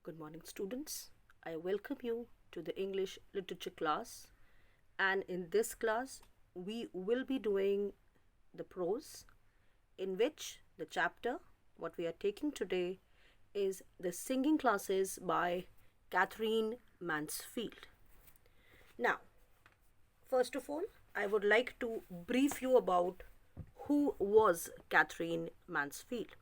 Good morning, students. I welcome you to the English literature class. And in this class, we will be doing the prose, in which the chapter, what we are taking today, is the singing classes by Katherine Mansfield. Now, first of all, I would like to brief you about who was Katherine Mansfield.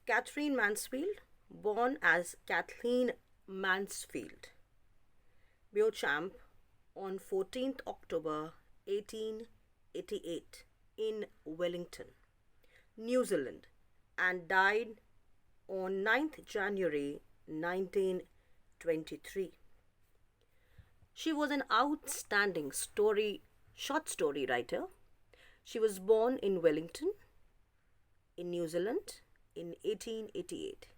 Katherine Mansfield, born as Kathleen Mansfield Beauchamp on 14th October 1888 in Wellington, New Zealand, and died on 9th January 1923. She was an outstanding short story writer. She was born in Wellington, in New Zealand, in 1888.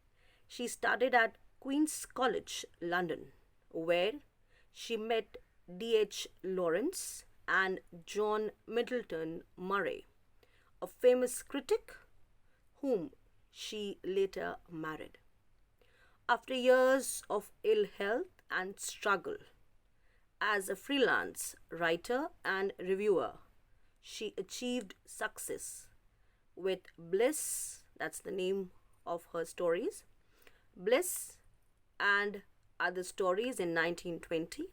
She studied at Queen's College, London, where she met D.H. Lawrence and John Middleton Murray, a famous critic whom she later married. After years of ill health and struggle as a freelance writer and reviewer, she achieved success with Bliss, that's the name of her stories, Bliss and Other Stories in 1920,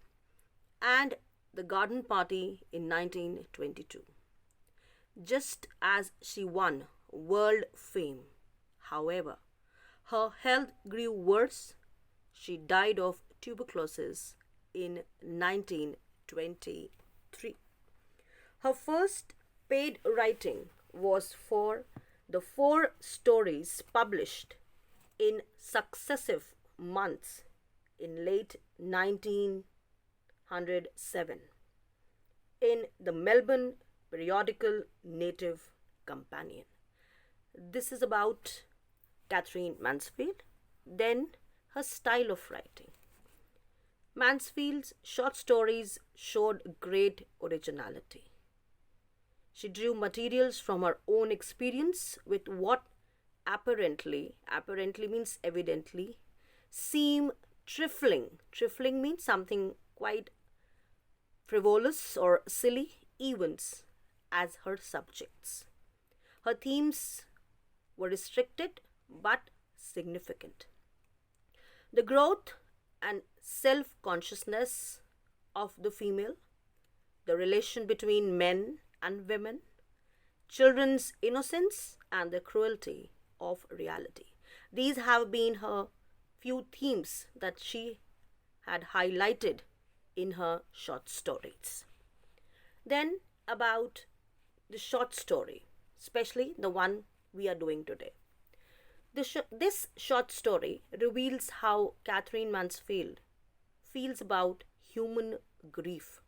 and The Garden Party in 1922. Just as she won world fame, however, her health grew worse. She died of tuberculosis in 1923. Her first paid writing was for the 4 stories published in successive months in late 1907 in the Melbourne periodical Native Companion. This is about Katherine Mansfield. Then her style of writing. Mansfield's short stories showed great originality. She drew materials from her own experience with what apparently means evidently, seem trifling. Trifling means something quite frivolous or silly events as her subjects. Her themes were restricted but significant. The growth and self-consciousness of the female, the relation between men and women, children's innocence and the cruelty of reality. These have been her few themes that she had highlighted in her short stories. Then about the short story, especially the one we are doing today. This short story reveals how Katherine Mansfield feels about human grief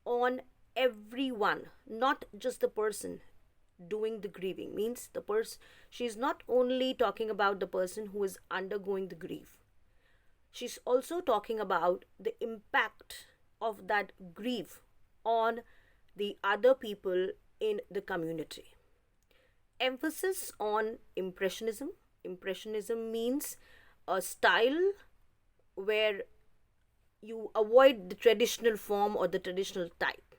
on everyone, not just the person doing the grieving. Means she's not only talking about the person who is undergoing the grief, she's also talking about the impact of that grief on the other people in the community. Emphasis on impressionism means a style where you avoid the traditional form or the traditional type,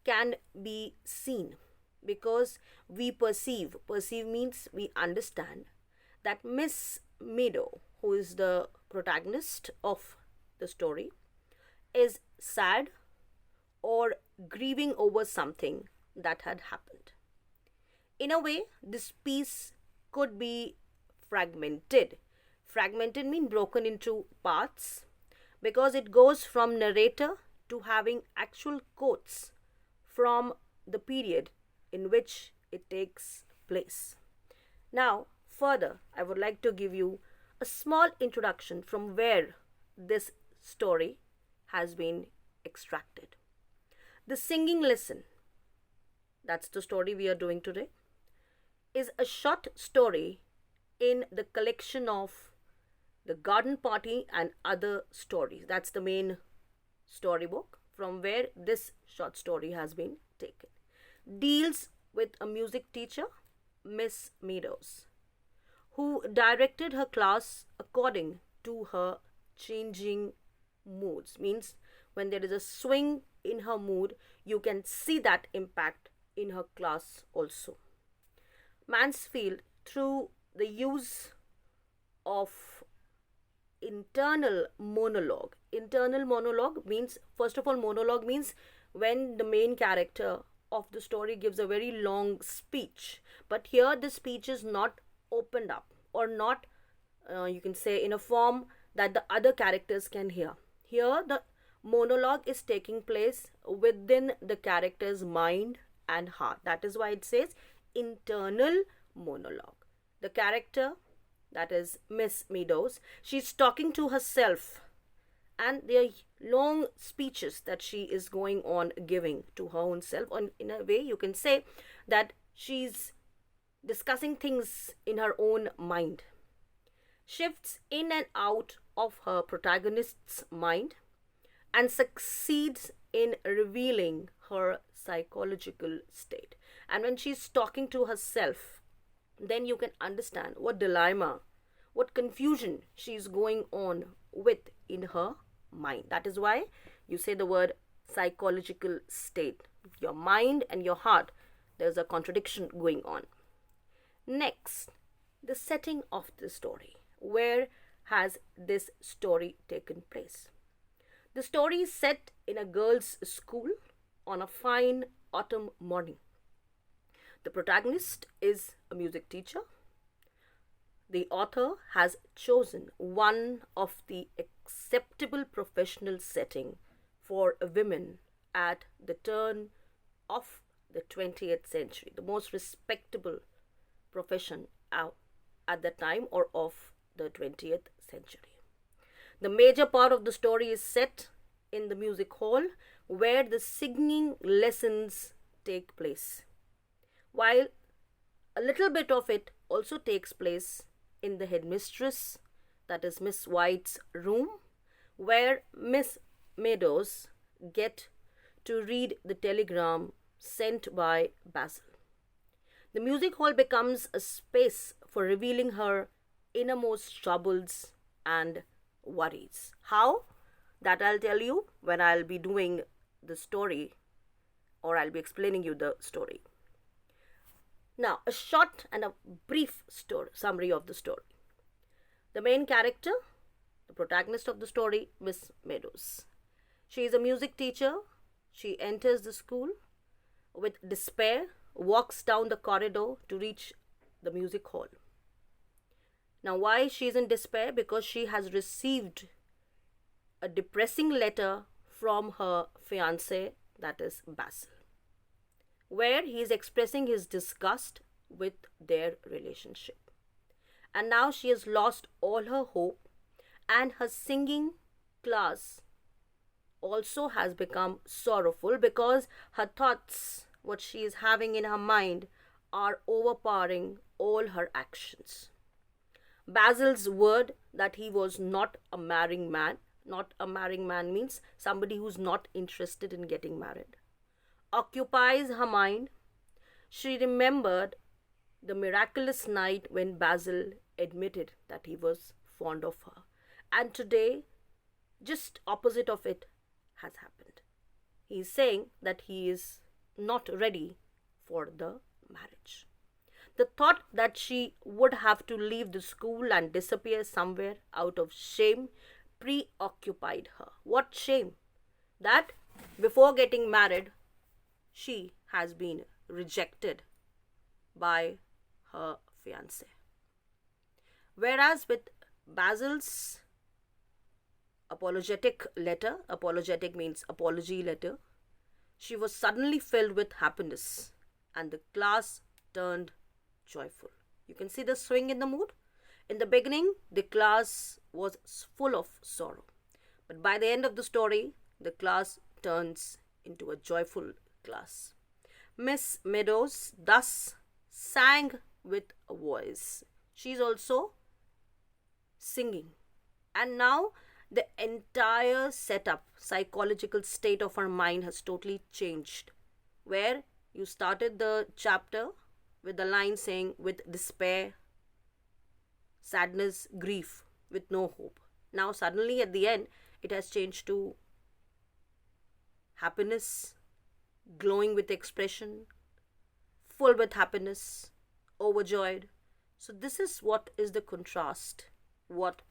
can be seen because we perceive means we understand that Miss Meadow, who is the protagonist of the story, is sad or grieving over something that had happened. In a way, this piece could be fragmented. Fragmented means broken into parts because it goes from narrator to having actual quotes from the period in which it takes place. Now, further, I would like to give you a small introduction from where this story has been extracted. The Singing Lesson, that's the story we are doing today, is a short story in the collection of The Garden Party and Other Stories. That's the main storybook from where this short story has been taken. Deals with a music teacher, Miss Meadows, who directed her class according to her changing moods. Means when there is a swing in her mood, you can see that impact in her class also. Mansfield, through the use of internal monologue means, first of all, monologue means when the main character of the story gives a very long speech, but here the speech is not opened up, or not, you can say, in a form that the other characters can hear. Here the monologue is taking place within the character's mind and heart. That is why it says internal monologue. The character, that is Miss Meadows, she's talking to herself, and there are long speeches that she is going on giving to her own self. And in a way, you can say that she's discussing things in her own mind. Shifts in and out of her protagonist's mind and succeeds in revealing her psychological state. And when she's talking to herself, then you can understand what dilemma, what confusion she's going on with in her mind. That is why you say the word psychological state. Your mind and your heart, there's a contradiction going on. Next, the setting of the story. Where has this story taken place? The story is set in a girls' school on a fine autumn morning. The protagonist is a music teacher. The author has chosen one of the acceptable professional setting for women at the turn of the 20th century, the most respectable profession at that time, or of the 20th century. The major part of the story is set in the music hall where the singing lessons take place, while a little bit of it also takes place in the headmistress, that is Miss White's room, where Miss Meadows get to read the telegram sent by Basil. The music hall becomes a space for revealing her innermost troubles and worries. How? That I'll tell you when I'll be doing the story, or I'll be explaining you the story. Now, a short and a brief summary of the story. The main character, the protagonist of the story, Miss Meadows. She is a music teacher. She enters the school with despair, walks down the corridor to reach the music hall. Now, why she is in despair? Because she has received a depressing letter from her fiancé, that is Basil, where he is expressing his disgust with their relationship. And now she has lost all her hope, and her singing class also has become sorrowful because her thoughts, what she is having in her mind, are overpowering all her actions. Basil's word that he was not a marrying man, not a marrying man means somebody who's not interested in getting married, occupies her mind. She remembered the miraculous night when Basil admitted that he was fond of her. And today, just opposite of it has happened. He is saying that he is not ready for the marriage. The thought that she would have to leave the school and disappear somewhere out of shame preoccupied her. What shame? That before getting married, she has been rejected by her fiancé. Whereas with Basil's apologetic means apology letter, she was suddenly filled with happiness and the class turned joyful. You can see the swing in the mood. In the beginning, the class was full of sorrow. But by the end of the story, the class turns into a joyful class. Miss Meadows thus sang with a voice. She's also singing. And now the entire setup, psychological state of her mind has totally changed. Where you started the chapter with the line saying, with despair, sadness, grief with no hope. Now, suddenly at the end, it has changed to happiness, glowing with expression, full with happiness, overjoyed. So, this is what is the contrast, what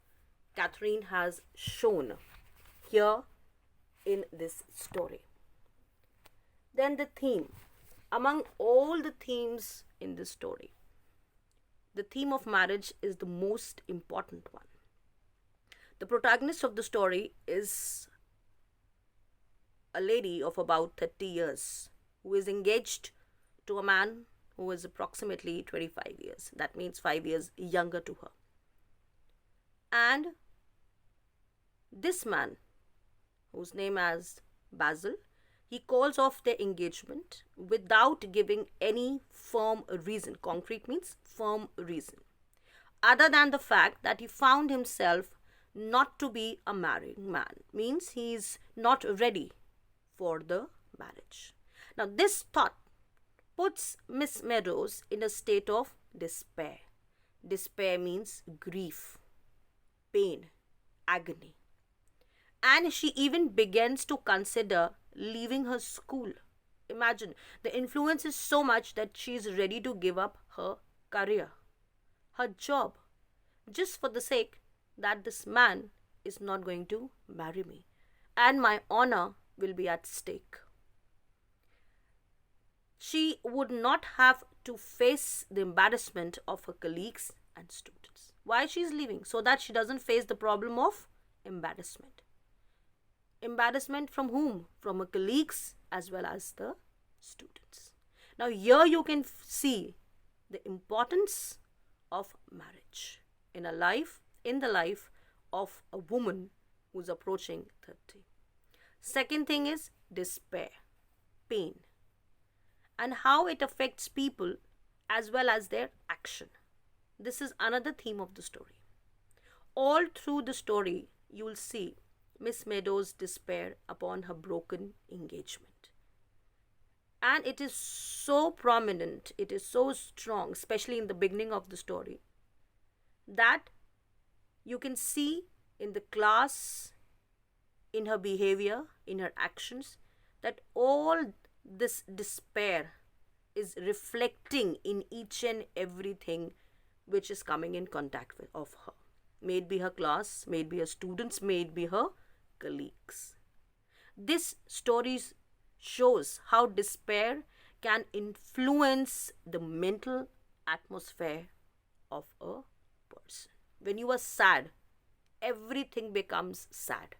Catherine has shown here in this story. Then the theme. Among all the themes in this story, the theme of marriage is the most important one. The protagonist of the story is a lady of about 30 years who is engaged to a man who is approximately 25 years. That means 5 years younger to her. And this man, whose name is Basil, he calls off their engagement without giving any firm reason. Concrete means firm reason. Other than the fact that he found himself not to be a married man. Means he is not ready for the marriage. Now this thought puts Miss Meadows in a state of despair. Despair means grief, pain, agony. And she even begins to consider leaving her school. Imagine, the influence is so much that she is ready to give up her career, her job, just for the sake that this man is not going to marry me and my honor will be at stake. She would not have to face the embarrassment of her colleagues and students. Why she is leaving? So that she doesn't face the problem of embarrassment. Embarrassment from whom? From her colleagues as well as the students. Now here you can see the importance of marriage in the life of a woman who's approaching 30. Second thing is despair, pain, and how it affects people as well as their action. This is another theme of the story. All through the story, you will see Miss Meadows' despair upon her broken engagement. And it is so prominent, it is so strong, especially in the beginning of the story, that you can see in the class, in her behavior, in her actions, that all this despair is reflecting in each and everything which is coming in contact with of her. May it be her class, may it be her students, may it be her colleagues. This story shows how despair can influence the mental atmosphere of a person. When you are sad, everything becomes sad.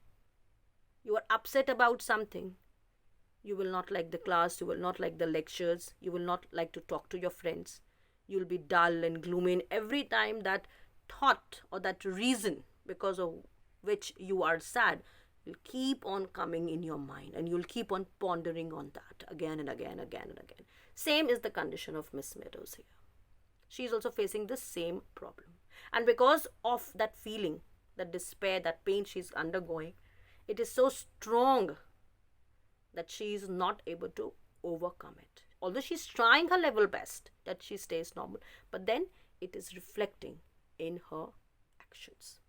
You are upset about something, you will not like the class, you will not like the lectures, you will not like to talk to your friends. You will be dull and gloomy, and every time that thought or that reason because of which you are sad will keep on coming in your mind, and you'll keep on pondering on that again and again. Same is the condition of Miss Meadows here. She is also facing the same problem, and because of that feeling, that despair, that pain she is undergoing, it is so strong that she is not able to overcome it. Although she is trying her level best that she stays normal, but then it is reflecting in her actions.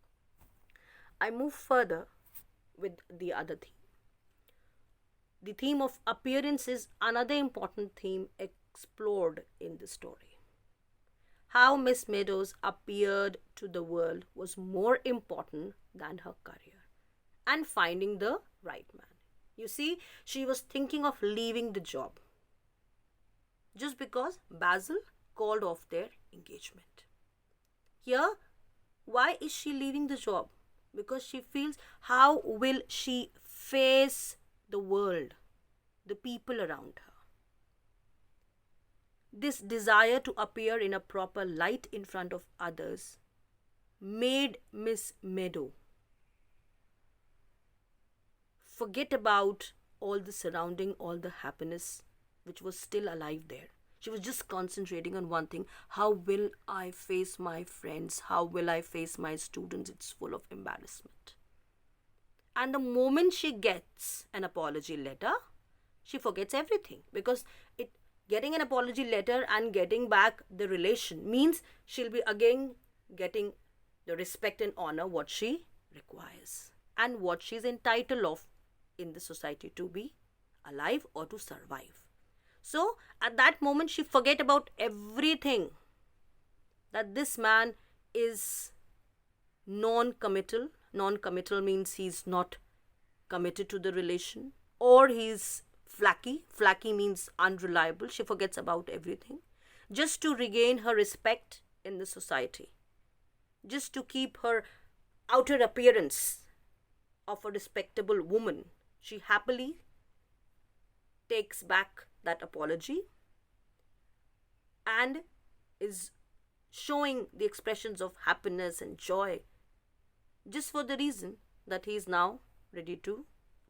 I move further with the other theme. The theme of appearance is another important theme explored in the story. How Miss Meadows appeared to the world was more important than her career and finding the right man. You see, she was thinking of leaving the job just because Basil called off their engagement. Here, why is she leaving the job? Because she feels, how will she face the world, the people around her? This desire to appear in a proper light in front of others made Miss Meadow forget about all the surrounding, all the happiness which was still alive there. She was just concentrating on one thing: how will I face my friends? How will I face my students? It's full of embarrassment. And the moment she gets an apology letter, she forgets everything, because getting an apology letter and getting back the relation means she'll be again getting the respect and honor what she requires and what she's entitled of in the society to be alive or to survive. So at that moment she forget about everything, that this man is non-committal. Non-committal means he's not committed to the relation, or he's flaky. Flaky means unreliable. She forgets about everything just to regain her respect in the society, just to keep her outer appearance of a respectable woman. She happily takes back that apology and is showing the expressions of happiness and joy just for the reason that he is now ready to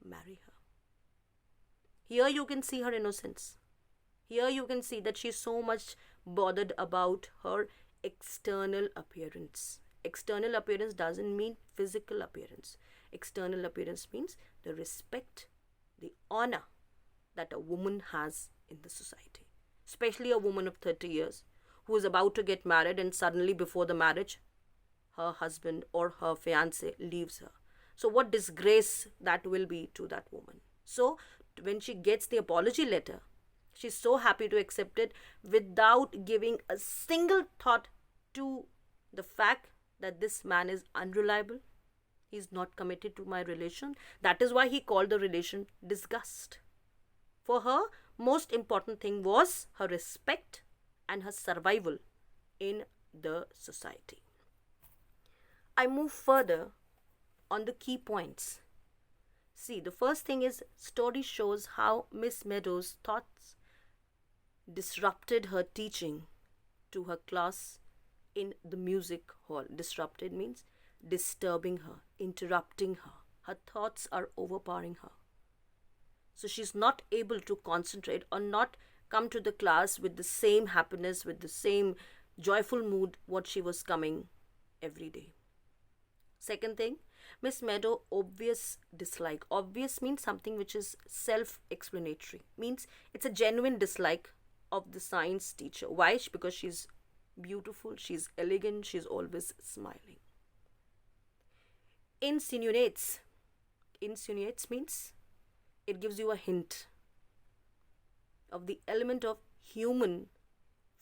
marry her. Here you can see her innocence. Here you can see that she's so much bothered about her external appearance. External appearance doesn't mean physical appearance. External appearance means the respect, the honor that a woman has in the society. Especially a woman of 30 years who is about to get married and suddenly before the marriage, her husband or her fiancé leaves her. So what disgrace that will be to that woman. So when she gets the apology letter, she's so happy to accept it without giving a single thought to the fact that this man is unreliable. He's not committed to my relation. That is why he called the relation disgust. For her, most important thing was her respect and her survival in the society. I move further on the key points. See, the first thing is story shows how Miss Meadows' thoughts disrupted her teaching to her class in the music hall. Disrupted means disturbing her, interrupting her. Her thoughts are overpowering her. So she's not able to concentrate or not come to the class with the same happiness, with the same joyful mood what she was coming every day. Second thing, Miss Meadow obvious dislike. Obvious means something which is self-explanatory. Means it's a genuine dislike of the science teacher. Why? Because she's beautiful, she's elegant, she's always smiling. Insinuates. Insinuates means it gives you a hint of the element of human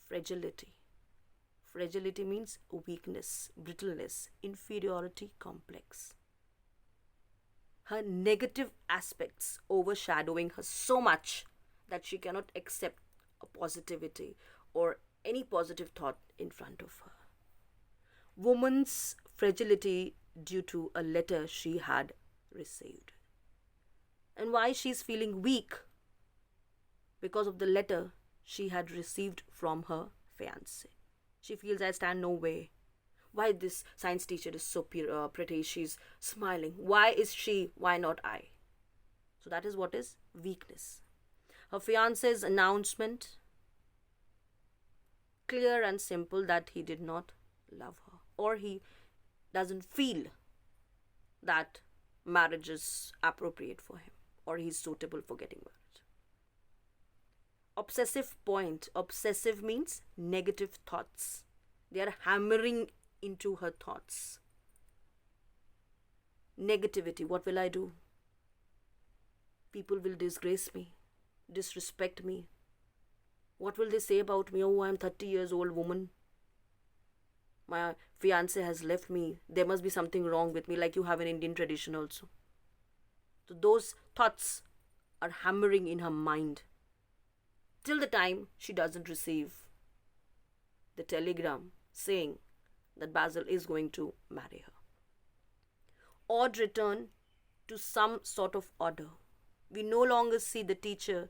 fragility. Fragility means weakness, brittleness, inferiority complex. Her negative aspects overshadowing her so much that she cannot accept a positivity or any positive thought in front of her. Woman's fragility due to a letter she had received. And why she's feeling weak? Because of the letter she had received from her fiancé. She feels I stand no way. Why this science teacher is so pretty, she's smiling. Why is she? Why not I? So that is what is weakness. Her fiancé's announcement, clear and simple that he did not love her, or he doesn't feel that marriage is appropriate for him, or he's suitable for getting married. Obsessive point. Obsessive means negative thoughts. They are hammering into her thoughts. Negativity. What will I do? People will disgrace me, disrespect me. What will they say about me? Oh, I'm 30 years old woman. My fiancé has left me. There must be something wrong with me, like you have in Indian tradition also. So those thoughts are hammering in her mind till the time she doesn't receive the telegram saying that Basil is going to marry her. Odd return to some sort of order. We no longer see the teacher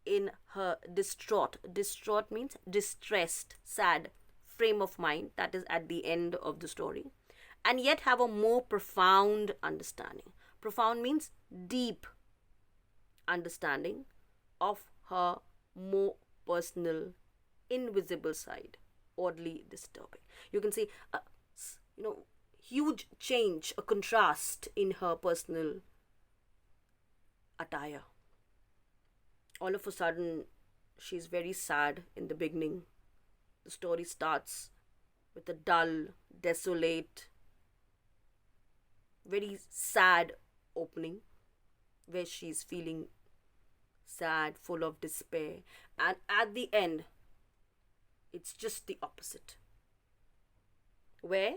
in her distraught. Distraught means distressed, sad frame of mind. That is at the end of the story. And yet have a more profound understanding. Profound means deep understanding of her more personal, invisible side. Oddly disturbing. You can see a huge change, a contrast in her personal attire. All of a sudden, she's very sad in the beginning. The story starts with a dull, desolate, very sad opening where she's feeling sad, full of despair, and at the end, it's just the opposite where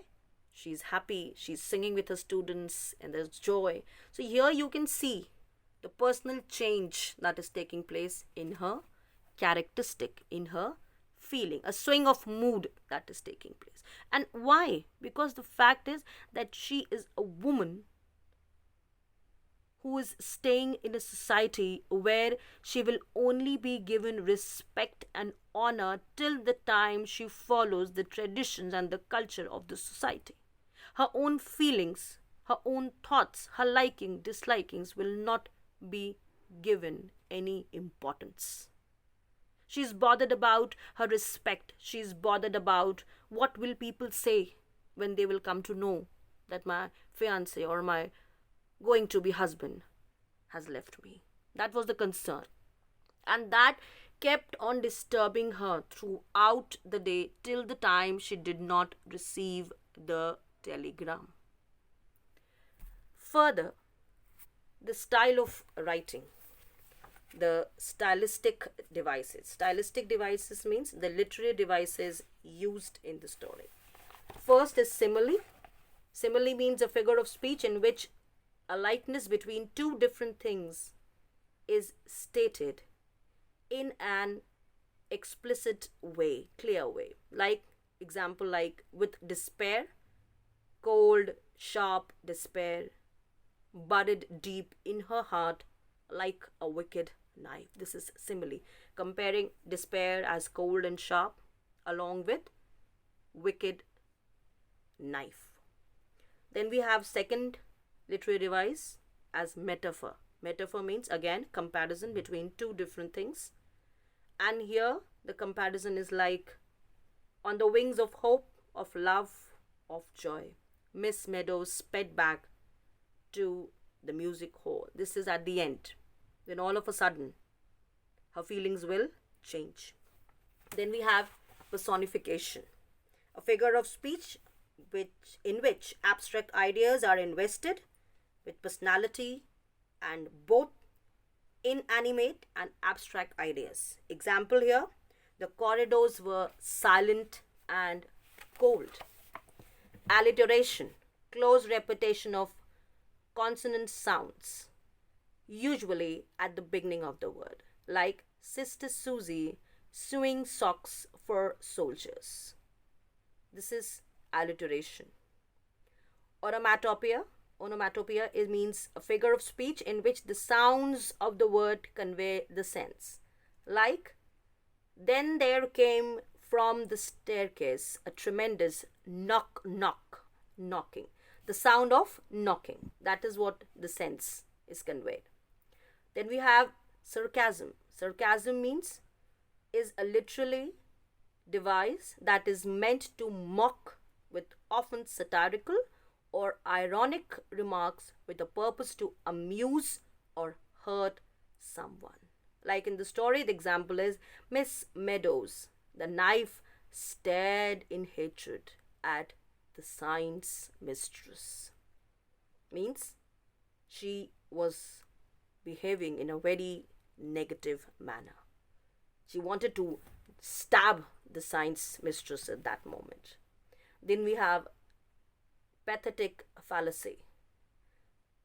she's happy, she's singing with her students, and there's joy. So, here you can see the personal change that is taking place in her characteristic, in her feeling, a swing of mood that is taking place. And why? Because the fact is that she is a woman who is staying in a society where she will only be given respect and honor till the time she follows the traditions and the culture of the society. Her own feelings, her own thoughts, her liking, dislikings will not be given any importance. She's bothered about her respect. She's bothered about what will people say when they will come to know that my fiance or my going to be husband has left me. That was the concern. And that kept on disturbing her throughout the day till the time she did not receive the telegram. Further, the style of writing, the stylistic devices. Stylistic devices means the literary devices used in the story. First is simile. Simile means a figure of speech in which a likeness between two different things is stated in an explicit way, clear way. Like, example, like with despair, cold, sharp despair, buried deep in her heart like a wicked knife. This is simile, comparing despair as cold and sharp along with wicked knife. Then we have second literary device as metaphor. Metaphor means again comparison between two different things. And here the comparison is like on the wings of hope, of love, of joy, Miss Meadows sped back to the music hall. This is at the end. Then all of a sudden her feelings will change. Then we have personification, a figure of speech in which abstract ideas are invested with personality and both inanimate and abstract ideas. Example here, the corridors were silent and cold. Alliteration, close repetition of consonant sounds, usually at the beginning of the word, like Sister Susie sewing socks for soldiers. This is alliteration. Onomatopoeia. Onomatopoeia means a figure of speech in which the sounds of the word convey the sense. Like, then there came from the staircase a tremendous knock, knock, knocking. The sound of knocking. That is what the sense is conveyed. Then we have sarcasm. Sarcasm means is a literary device that is meant to mock with often satirical or ironic remarks with a purpose to amuse or hurt someone. Like in the story, the example is Miss Meadows. The knife stared in hatred at the science mistress. Means she was behaving in a very negative manner. She wanted to stab the science mistress at that moment. Then we have pathetic fallacy.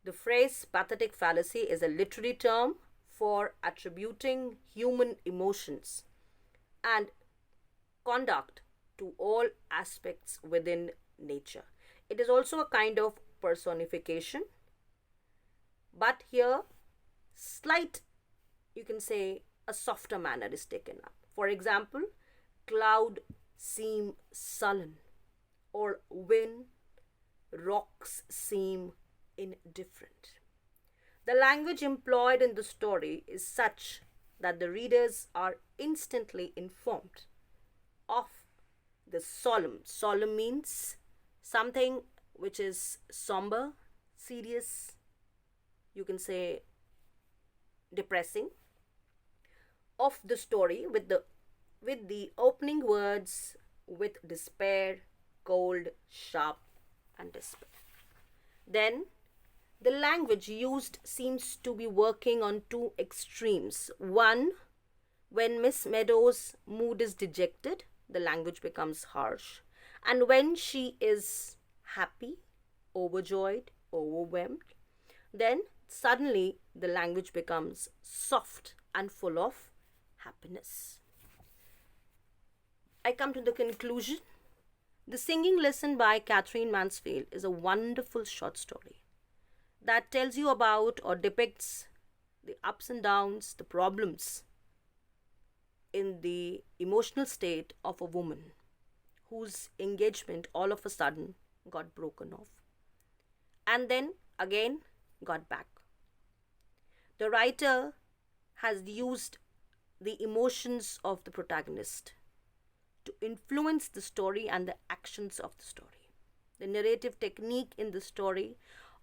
The phrase pathetic fallacy is a literary term for attributing human emotions and conduct to all aspects within nature. It is also a kind of personification, but here slight, you can say, a softer manner is taken up. For example, cloud seem sullen, or wind, rocks seem indifferent. The language employed in the story is such that the readers are instantly informed of the solemn. Solemn means something which is somber, serious, you can say depressing, of the story with the opening words with despair, cold, sharp, and desperate. Then, the language used seems to be working on two extremes. One, when Miss Meadows' mood is dejected, the language becomes harsh. And when she is happy, overjoyed, overwhelmed, then suddenly the language becomes soft and full of happiness. I come to the conclusion. The Singing Lesson by Katherine Mansfield is a wonderful short story that tells you about or depicts the ups and downs, the problems in the emotional state of a woman whose engagement all of a sudden got broken off and then again got back. The writer has used the emotions of the protagonist to influence the story and the actions of the story. The narrative technique in the story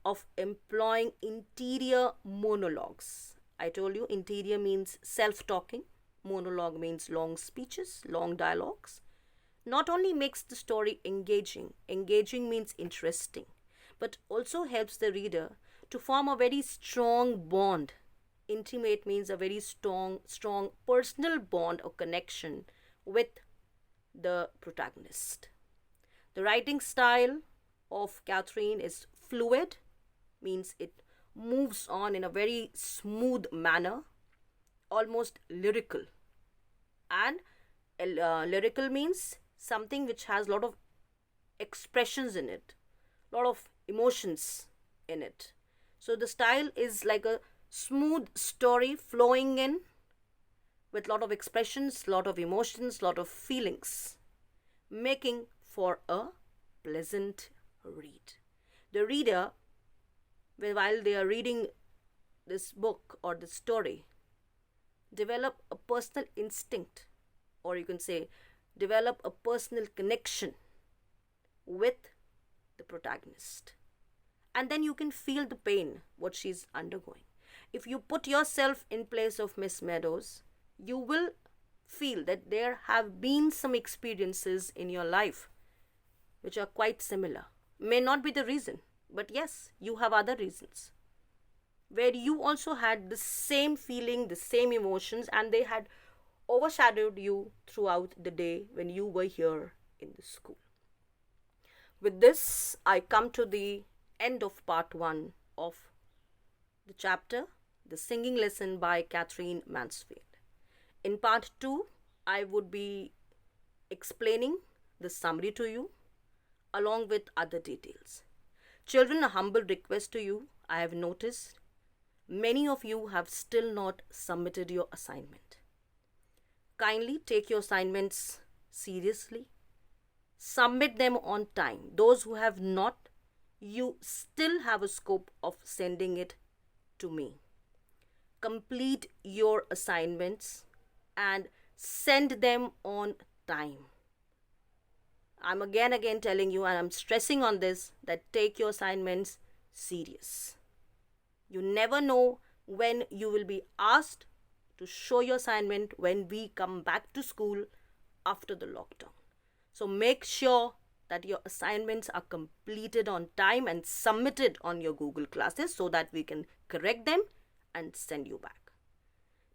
of employing interior monologues. I told you interior means self-talking. Monologue means long speeches, long dialogues. Not only makes the story engaging means interesting, but also helps the reader to form a very strong bond. Intimate means a very strong personal bond or connection with the protagonist. The writing style of Katherine is fluid, means it moves on in a very smooth manner, almost lyrical. And lyrical means something which has a lot of expressions in it, a lot of emotions in it. So the style is like a smooth story flowing in with lot of expressions, lot of emotions, lot of feelings, making for a pleasant read. The reader, while they are reading this book or this story, develop a personal instinct, or you can say develop a personal connection with the protagonist. And then you can feel the pain what she's undergoing. If you put yourself in place of Miss Meadows, you will feel that there have been some experiences in your life which are quite similar. May not be the reason, but yes, you have other reasons where you also had the same feeling, the same emotions, and they had overshadowed you throughout the day when you were here in the school. With this, I come to the end of part 1 of the chapter, The Singing Lesson by Katherine Mansfield. In part 2, I would be explaining the summary to you along with other details. Children, a humble request to you. I have noticed many of you have still not submitted your assignment. Kindly take your assignments seriously. Submit them on time. Those who have not, you still have a scope of sending it to me. Complete your assignments and send them on time. I'm again telling you, and I'm stressing on this, that take your assignments serious. You never know when you will be asked to show your assignment when we come back to school after the lockdown. So make sure that your assignments are completed on time and submitted on your Google classes so that we can correct them and send you back.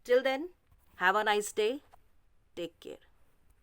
Till then, have a nice day. Take care.